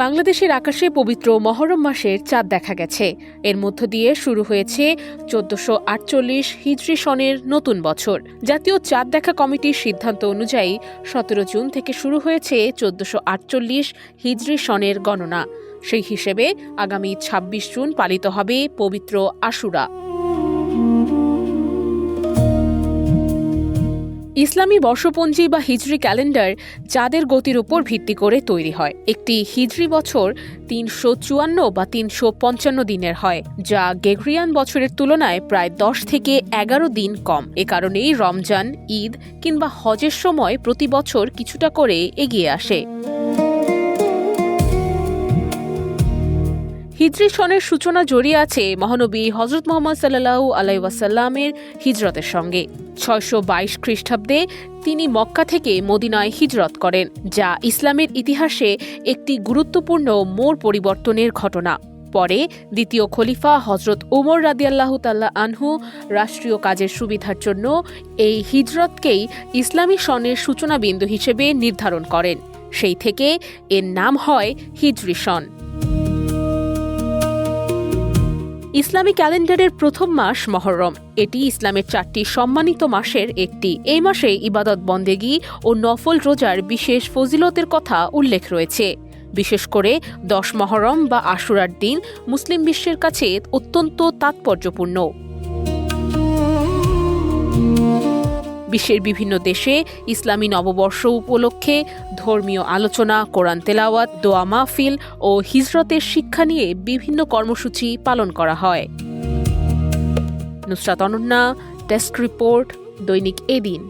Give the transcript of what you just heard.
বাংলাদেশের আকাশে পবিত্র মহরম মাসের চাঁদ দেখা গেছে। এর মধ্য দিয়ে শুরু হয়েছে ১৪৪৮ হিজরি সনের নতুন বছর। জাতীয় চাঁদ দেখা কমিটির সিদ্ধান্ত অনুযায়ী ১৭ জুন থেকে শুরু হয়েছে ১৪৪৮ হিজরি সনের গণনা। সেই হিসেবে আগামী ২৬ জুন পালিত হবে পবিত্র আশুরা। ইসলামী বর্ষপঞ্জি বা হিজরি ক্যালেন্ডার চাঁদের গতির উপর ভিত্তি করে তৈরি হয়। একটি হিজরি বছর ৩৫৪ বা ৩৫৫ দিনের হয়, যা গ্রেগরিয়ান বছরের তুলনায় প্রায় ১০ থেকে ১১ দিন কম। এ কারণেই রমজান, ঈদ কিংবা হজের সময় প্রতি বছর কিছুটা করে এগিয়ে আসে। হিজরি সনের সূচনা জড়িয়ে আছে মহানবী হযরত মুহাম্মদ সাল্লাল্লাহু আলাইহি ওয়াসাল্লামের হিজরতের সঙ্গে। ৬২২ খ্রিস্টাব্দে তিনি মক্কা থেকে মদিনায় হিজরত করেন, যা ইসলামের ইতিহাসে একটি গুরুত্বপূর্ণ মোড় পরিবর্তনের ঘটনা। পরে দ্বিতীয় খলিফা হযরত উমর রাদিয়াল্লাহু তাআলা আনহু রাষ্ট্রীয় কাজের সুবিধার জন্য এই হিজরতকেই ইসলামী সনের সূচনা বিন্দু হিসেবে নির্ধারণ করেন। সেই থেকে এর নাম হয় হিজরি সন। ইসলামী ক্যালেন্ডারের প্রথম মাস মহরম। এটি ইসলামের ৪টি সম্মানিত মাসের একটি। এই মাসে ইবাদত বন্দেগী ও নফল রোজার বিশেষ ফজিলতের কথা উল্লেখ রয়েছে। বিশেষ করে ১০ মহরম বা আশুরার দিন মুসলিম বিশ্বের কাছে অত্যন্ত তাৎপর্যপূর্ণ। বিশ্বের বিভিন্ন দেশে ইসলামী নববর্ষ উপলক্ষে ধর্মীয় আলোচনা, কোরআন তেলাওয়াত, দোয়া মাহফিল ও হিজরতের শিক্ষা নিয়ে বিভিন্ন কর্মসূচি পালন করা হয়। নুসরাত অনন্যা, ডেস্ক রিপোর্ট, দৈনিক এদিন।